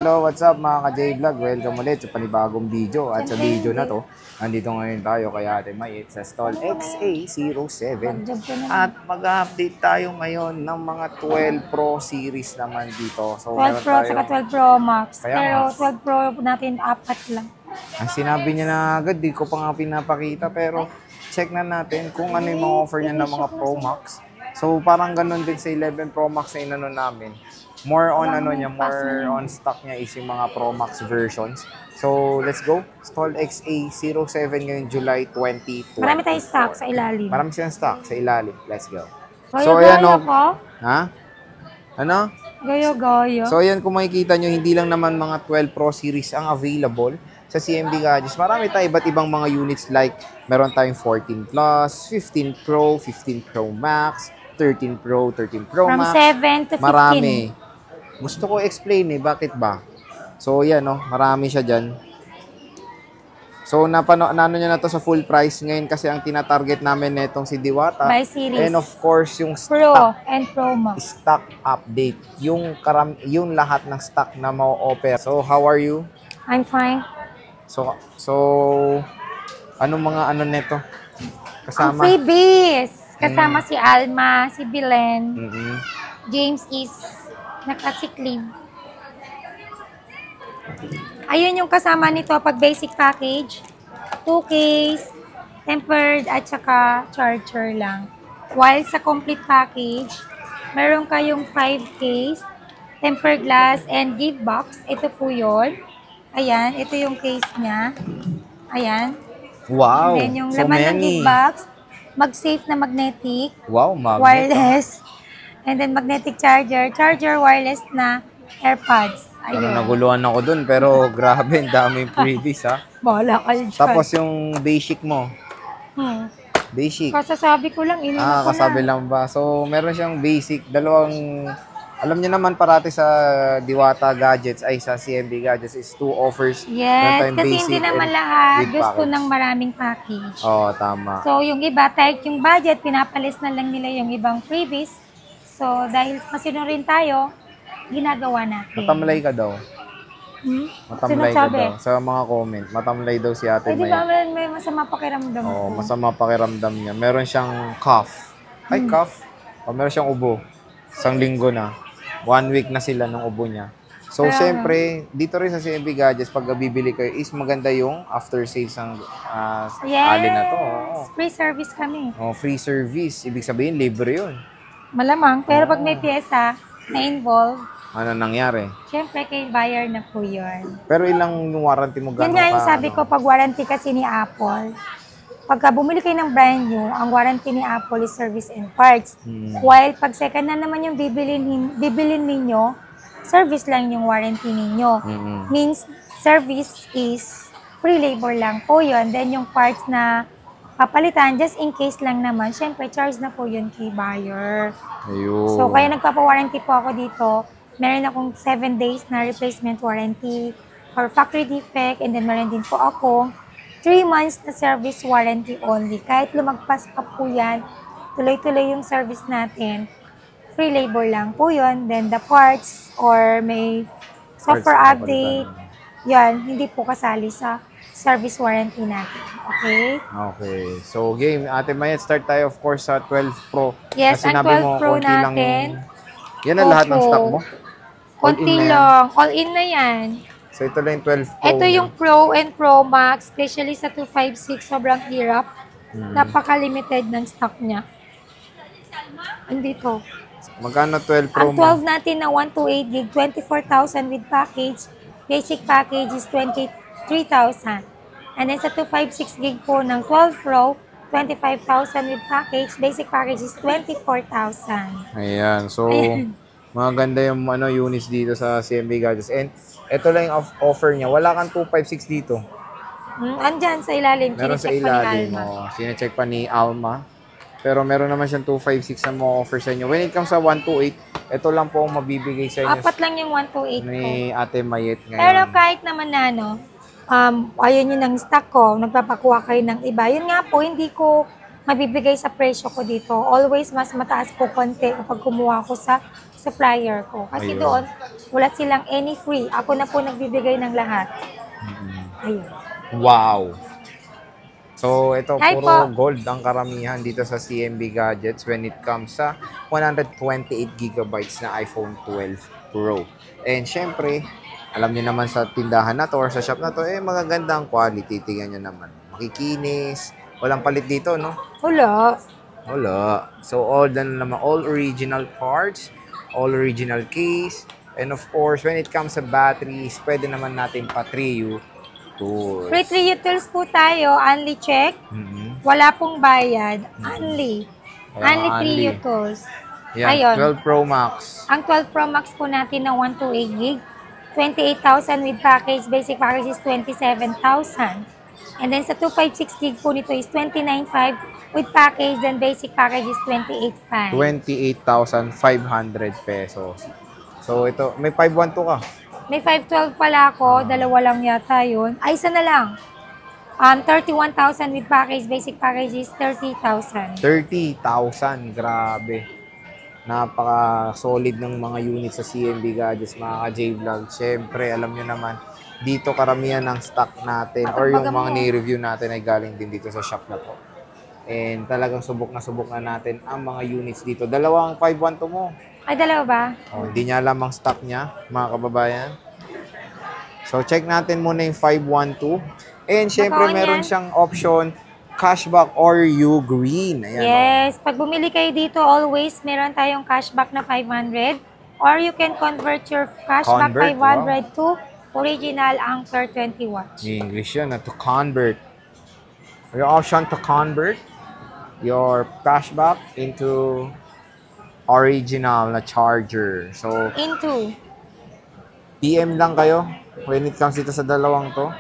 hello, what's up mga ka-J-Vlog? Welcome ulit sa panibagong video. At sa video na to, nandito ngayon tayo kay Ate Mayet sa stall XA07. At mag-update tayo ngayon ng mga 12 Pro series naman dito. So, 12 Pro saka 12 Pro Max. Kaya pero 12 Pro natin, 4 lang. Ang sinabi niya na agad, di ko pa nga pinapakita. Pero check na natin kung ano yung mga offer niya ng mga Pro Max. So, parang ganun din sa 11 Pro Max na inano namin. More on more on stock niya is yung mga Pro Max versions. So, let's go. Stall XA07 ngayon, July 2020. Marami tayong stock sa ilalim. Marami siyang stock sa ilalim. Let's go. So, ayan o. Ha? Ano? Goyo-goyo. So, ayan kung makikita nyo, hindi lang naman mga 12 Pro series ang available sa CMB Gadgets. Marami tayong iba't ibang mga units like meron tayong 14 Plus, 15 Pro, 15 Pro Max, 13 Pro, 13 Pro Max. From 7 to 15. Marami. Gusto ko explain bakit ba? So, yan marami siya dyan. So, nano niya na to sa full price ngayon kasi ang tinatarget namin netong si Diwata. By series. And of course, yung Pro stock, and Pro Max. stock update. Yung lahat ng stock na ma-offer. So, how are you? I'm fine. So anong mga neto? Kasama? Ang freebies. Kasama si Alma, si Belen. James is naka-sick leave. Ayun yung kasama nito pag basic package. 2 case, tempered at saka charger lang. While sa complete package, meron kayong 5 case, tempered glass and gift box. Ito po yun. Ayan, ito yung case niya. Ayan. Wow, and then yung so laman ng many. gift box, mag-safe na magnetic. Wow, magnet. Wireless. And then magnetic charger. Charger wireless na AirPods. Ayun. Naguluhan ako dun, pero grabe, ang daming freebies ha. Bahala ka dyan. Tapos yung basic mo. Basic. Kasasabi ko lang, inuman ko Kasabi lang ba? So, meron siyang basic. Alam niyo naman parati sa Diwata Gadgets, ay sa CMB Gadgets is 2 offers. Yes, kasi hindi naman lahat gusto ng maraming package. Oo, tama. So, yung iba, tight yung budget, pinapalis na lang nila yung ibang freebies. So, dahil masino rin tayo, ginagawa natin. Matamlay ka daw. Matamlay ka daw. Sa mga comment, matamlay daw si Ate May. Di ba may masama pakiramdam ko? Oo, masama pakiramdam niya. Meron siyang cough. Ay, cough? O, meron siyang ubo. 1 linggo na. 1 week na sila ng ubo niya. So, siyempre, dito rin sa CMB Gadgets, pag bibili kayo, is maganda yung after sales ng alin na to. Free service kami. Free service. Ibig sabihin, libre yun. Malamang. Pero pag may pyesa na involved, ano nangyari? siyempre, kay buyer na po yun. Pero ilang yung warranty mo gano'n Yun nga yung sabi ko, pag warranty kasi ni Apple, pagka bumili kayo ng brand new, ang warranty ni Apple is service and parts. While pag second na naman yung bibilin ninyo, service lang yung warranty ninyo. Means, service is free labor lang po yun. Then yung parts na papalitan, just in case lang naman, syempre, charge na po yun kay buyer. Ayun. So, kaya nagpapa-warranty po ako dito. Meron akong 7 days na replacement warranty for factory defect. And then, meron din po ako 3 months na service warranty only. Kahit lumagpas pa po yan, tuloy-tuloy yung service natin. Free labor lang po yun. Then, the parts or may software update, yan, hindi po kasali sa service warranty natin. Okay? Okay. So, game. Ate Mayet, start tayo of course sa 12 Pro. Yes, ang 12 Pro natin. Yan ang lahat ng stock mo? Konti lang. All in na yan. So, ito lang yung 12 Pro. Ito yung Pro and Pro Max, especially sa 256, sobrang hirap. Napaka-limited ng stock niya. Andito. Magkano 12 Pro Ang 12 natin na 128 gig, 24,000 with package. Basic package is 23,000. And then sa 256 gig po ng 12 Pro, 25,000 with package. Basic package is 24,000. Ayan. So, maganda yung units dito sa CMB Gadgets. And ito lang yung offer niya. Wala kang 256 dito. Andyan sa ilalim. Meron sa ilalim. Sinecheck pa ni Alma. Pero meron naman siyang 256 na mo-offer sa inyo. When it comes sa 128, ito lang po ang mabibigay sa inyo. 4 lang yung 128 ko. Ni Ate Mayet ngayon. Pero kahit naman na ayun yun ang stock ko, nagpapakuha kayo ng iba. Yun nga po, hindi ko mabibigay sa presyo ko dito. Always mas mataas po konti kapag kumuha ko sa supplier ko. Kasi Ayun. doon, wala silang any free. Ako na po nagbibigay ng lahat. Ayun. Wow! So, ito, Hi puro po. gold ang karamihan dito sa CMB Gadgets when it comes sa 128GB na iPhone 12 Pro. And syempre, alam niyo naman sa tindahan na to or sa shop na to, magaganda ang quality. Tingnan niyo naman. Makikinis. Walang palit dito, no? Wala. Wala. So, all original parts, all original case, and of course, when it comes sa batteries, pwede naman natin pa-3U tools. Free 3U tools po tayo. Only check. Mhm. Wala pong bayad. Only. Kaya Only nga, 3U only. tools. Yan, Ayun. 12 Pro Max. Ang 12 Pro Max po natin na 128 gig, 28,000 with package. Basic package is 27,000. And then sa 256 gig po nito is 29,500 with package. Then basic package is 28,500. 28,500 pesos. So, ito, may 512 ka. May 512 pala ako. Dalawa lang yata yun. Ay, isa na lang. 31,000 with package. Basic package is 30,000. 30,000. Grabe. Napaka-solid ng mga units sa CMB Gadgets, mga ka-J-Vlog. Siyempre, alam nyo naman, dito karamihan ng stock natin or yung mga ni-review natin ay galing din dito sa shop na to. And talagang subok na natin ang mga units dito. Dalawang 512 mo. Ay, dalawa ba? Oh, hindi niya alam ang stock niya, mga kababayan. So, check natin muna yung 512. And syempre, Naka-on meron yan. siyang option, cashback or U-Green. Ayan, Yes. Pag bumili kayo dito, always meron tayong cashback na 500. Or you can convert your cashback Convert, 500 to original Anchor 20 watts. English yun, to convert. Your option to convert your cashback into original na charger. So, Into. PM lang kayo when it comes dito sa dalawang to.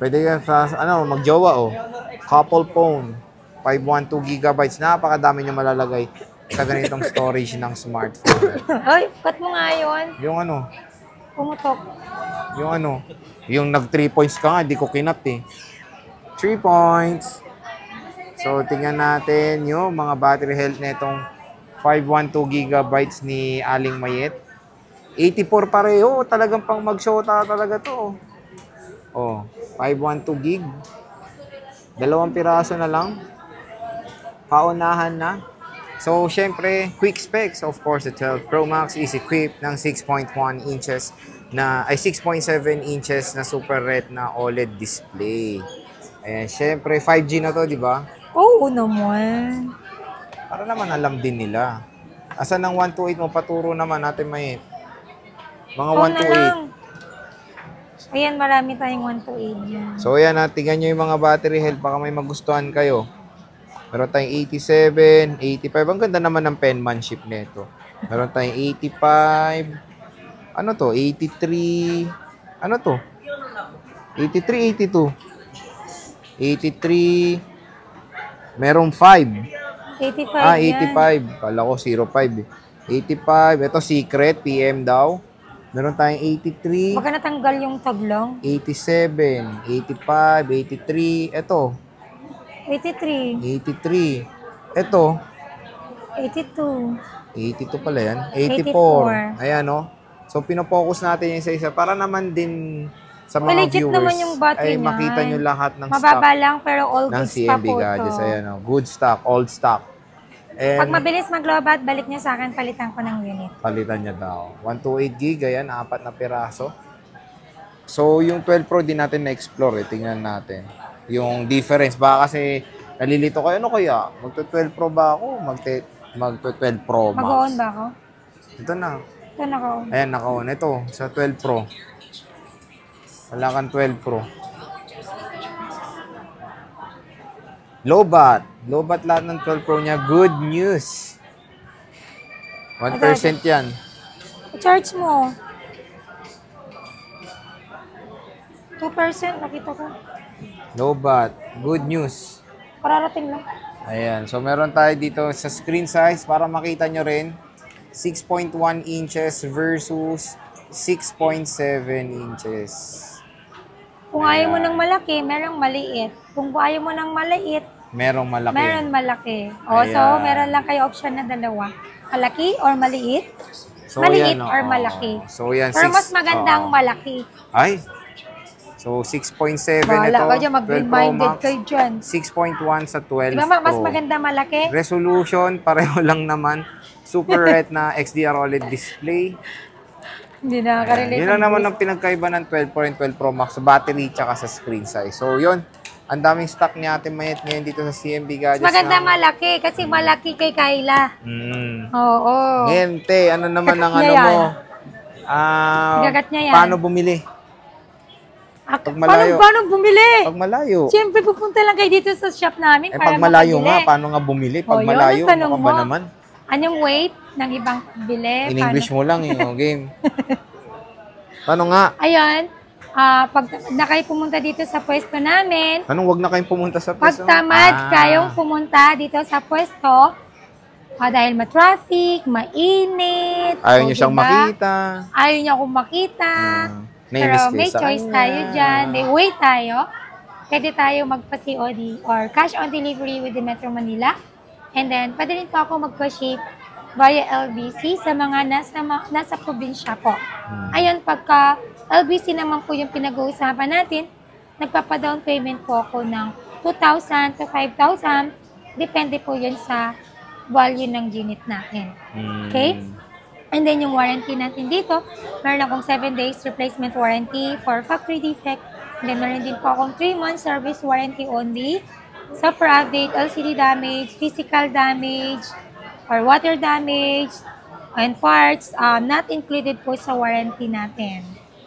Pwede yan sa, magjowa couple phone. 512 gigabytes. Napakadami nyo malalagay sa ganitong storage ng smartphone. Ay, cut mo nga yun. Yung Pumutok. yung nag 3 points ka nga, di ko kinap 3 points. So, tingnan natin yung mga battery health nitong 512 gigabytes ni Aling Mayet. 84 pareho. Talagang pang mag-shota talaga to. 512 gig. 2 piraso na lang. Paunahan na. So, syempre, quick specs. Of course, the 12 Pro Max is equipped ng 6.1 inches ay 6.7 inches na Super Retina OLED display. Ayan, syempre, 5G na to, di ba? Oo naman. Para naman alam din nila. Asan ang 128 mo? Paturo naman natin may mga Oo na 128. lang. Ayan, marami tayong 128 yan. So, ayan, tingnan nyo yung mga battery health. Baka may magustuhan kayo. Meron tayong 87, 85. Ang ganda naman ng penmanship nito. Meron tayong 85. Ano to? 83. Ano to? 83, 82. 83. Merong 5. 85 yan. 85. Kala ko 05. 85. Ito secret. PM daw. Meron tayong 83. Baka natanggal yung taglong. 87. 85. 83. Ito. 83. 83. Ito. 82. 82 pala yan. 84. 84. Ayan, no? So, pinopokus natin yung isa-isa para naman din sa mga Legit viewers naman yung battery ay makita niyan. nyo lahat ng Mababa stock lang pero all ng goods pa CMB po Gadgets. to. Ayan, no? Good stock, old stock. Pag And mabilis mag-lobat, balik niyo sa akin, palitan ko ng unit. palitan niya daw. 128 gig, ayan, 4 na piraso. So, yung 12 Pro din natin na-explore. Tingnan natin. Yung difference. Baka kasi nalilito kayo. Ano kaya? Magto-12 Pro ba ako? Magto-12 Pro Max. Mag-on ba ako? Ito na. Ito naka-on. Ayan, naka-on. Ito, sa 12 Pro. Wala kang 12 Pro. Lobat. Lobat lahat ng 12 Pro niya. Good news. 1% yan. I-charge mo. 2%, nakita ko. Lobat. Good news. Kararating lang. Ayan. So, meron tayo dito sa screen size para makita nyo rin. 6.1 inches versus 6.7 inches. Kung ayaw mo ng malaki, merong maliit. Kung ayaw mo ng maliit, Merong malaki. Meron malaki. O, so, Ayan. meron lang kayo option na dalawa. Malaki or maliit? So, Maliit yan, or oo. malaki. So, yan. Pero mas magandang oo. malaki. Ay. So, 6.7 Bahala ito. ka dyan, 12 Pro mag-minded Max. kayo dyan. 6.1 sa 12 Diba, mas Pro. maganda malaki? Resolution, pareho lang naman. Super Retina XDR OLED display. Hindi nakaka-relate. Yun lang naman ang pinagkaiba ng 12 Pro and 12 Pro Max sa battery tsaka sa screen size. So, yun. Ang daming stock ni Ate Mayet ngayon dito sa CMB Gadgets. Maganda na- malaki kasi malaki kay Kayla. Oo. Ngayon, te, ano naman ang Kagat ano niya mo? yan. Kagat niya yan. Paano bumili? Pag Paano, malayo. paano bumili? Pag malayo. Siyempre, pupunta lang kayo dito sa shop namin Eh, para pag malayo makabili. nga, paano nga bumili? Pag O, yun malayo, ang tanong ano ka ba mo. naman? Anong weight ng ibang bili? In English mo lang yung game. Paano nga? Ayun. Pag na kayo pumunta dito sa pwesto namin, Anong wag na kayong pumunta sa pag pwesto? tamad kayong pumunta dito sa pwesto, dahil ma-traffic, mainit, Ayaw o, niyo siyang diba? makita. Ayaw niyo akong makita. Nainis Pero kayo may sa choice kanya. tayo dyan. May way tayo. Pwede tayo magpa-COD or cash on delivery with the Metro Manila. And then, pwede rin po ako magpa-ship via LBC sa mga nasa probinsya po. Ayun, pagka LBC naman po yung pinag-uusapan natin, nagpapa-down payment po ako ng 2,000 to 5,000. Depende po yun sa value ng unit natin. Okay? And then yung warranty natin dito, meron akong 7 days replacement warranty for factory defect. And then meron din po akong 3 months service warranty only. Software update, LCD damage, physical damage, or water damage, and parts, not included po sa warranty natin.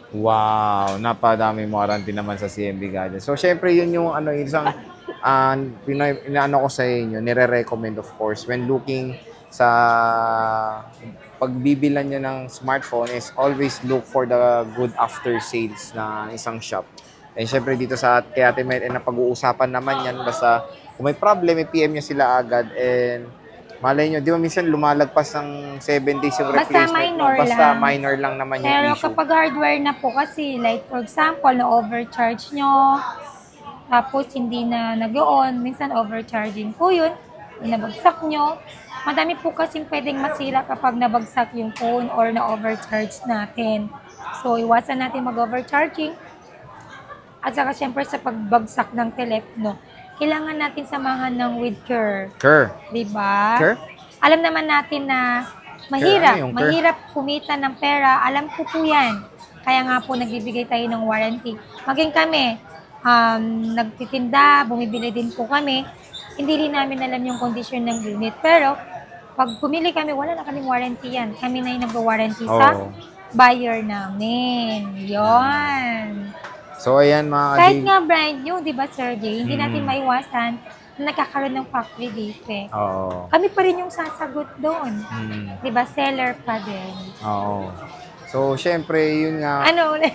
Wow, napadami warranty naman sa CMB Gadgets. So, syempre, yun yung ano, isang inaano ko sa inyo, nire-recommend of course, when looking sa pagbibilan nyo ng smartphone is always look for the good after sales na isang shop. And syempre dito sa kay Ate Mayet, napag-uusapan naman yan. Basta kung may problem, PM nyo sila agad. And malay nyo, di ba minsan lumalagpas ng 7 days yung Basta replacement. minor Basta lang. minor lang naman yung Pero issue. kapag hardware na po kasi, like for example, na-overcharge nyo, tapos hindi na nag-on, minsan overcharging po yun, nabagsak nyo. Madami po kasing pwedeng masira kapag nabagsak yung phone or na-overcharge natin. So, iwasan natin mag-overcharging. At saka syempre sa pagbagsak ng telepono, kailangan natin samahan ng with care. Care. Diba? Care? Alam naman natin na mahirap. Care? Ano yung care? Mahirap kumita ng pera. Alam ko po yan. Kaya nga po nagbibigay tayo ng warranty. Maging kami, nagtitinda, bumibili din po kami. Hindi rin namin alam yung kondisyon ng unit. Pero, pag pumili kami, wala na kaming warranty yan. Kami na yung nag-warranty sa Oo. buyer namin. Yon. So, ayan mga Kahit ka-J. nga brand new, di ba, Sir Jay, hindi natin maiwasan na nagkakaroon ng factory defect. Oo. Kami pa rin yung sasagot doon. Mm. Di ba, seller pa din. Oo. So, syempre, yun nga. Ano ulit?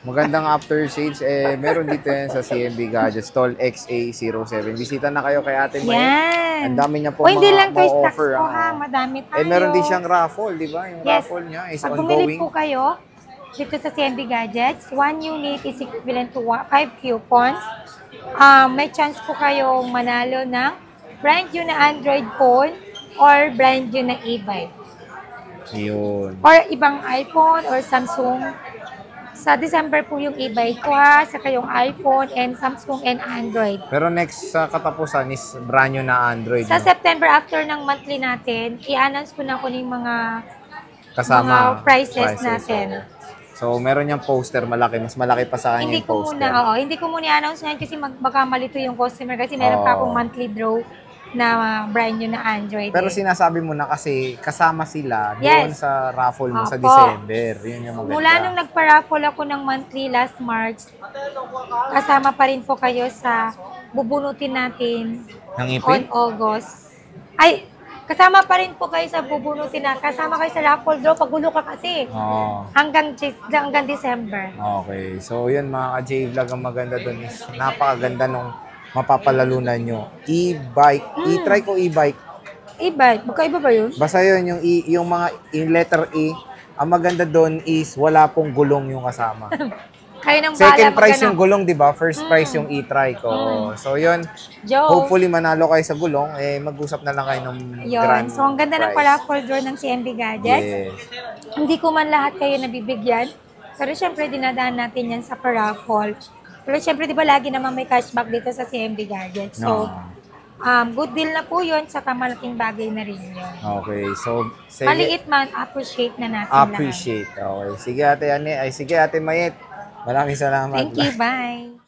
Magandang after sales, meron dito yan sa CMB Gadgets, Tall XA07. Bisita na kayo kay Ate Mayet. Yan. Ang dami niya po O, hindi lang toy stocks ma-offer. po ha, madami tayo. Meron din siyang raffle, di ba? Yung Yes. raffle niya is Pag bumili ongoing. po kayo dito sa CMB Gadgets, 1 unit is equivalent to 5 coupons. May chance po kayong manalo ng brand new na Android phone or brand new na e-bike. Yun. Or ibang iPhone or Samsung. Sa December po yung e-bike ko ha, saka yung iPhone and Samsung and Android. Pero next sa katapusan is brand new na Android. Sa no? September after ng monthly natin, i-announce ko na yung mga Kasama prices natin. So, meron niyang poster malaki. Mas malaki pa sa kanya Hindi yung ko poster. muna, hindi ko muna i-announce ngayon kasi baka malito yung customer kasi meron pa akong monthly draw na brand new na Android. Pero sinasabi mo na kasi kasama sila Yes. doon sa raffle mo sa Opo. December. Yun yung maganda. Mula nung nagpa-raffle ako ng monthly last March, kasama pa rin po kayo sa bubunutin natin Ng on ipin? August. Ay, kasama pa rin po kayo sa bubunutin na. Kasama kayo sa raffle draw. Pagulo ka kasi. Oo. Hanggang December. Okay. So, yun mga ka-J-Vlog, ang maganda doon is napakaganda nung mapapalalunan nyo. E-bike. I-try ko e-bike. E-bike. Magkaiba ba yun? Basta yun, yung letter E, ang maganda doon is wala pong gulong yung kasama. Kayo nang Second bahala prize yung maghanap. gulong, di ba? First prize yung e-try ko. So, yun. Joe. Hopefully, manalo kayo sa gulong. Mag-usap na lang kayo ng Yun. grand So, ang ganda ng prize. paraffle draw ng CMB Gadgets. Yes. Hindi ko man lahat kayo nabibigyan. Pero syempre, dinadaan natin yan sa paraffle. Pero syempre, di ba lagi naman may cashback dito sa CMB Gadgets. So, good deal na po yun. Saka malaking bagay na rin yun. Okay. So, sige. Maliit man, appreciate na natin lahat. Appreciate. Okay. Sige, Ate Ane. Sige, Ate Mayet. Maraming salamat. Thank you. Bye.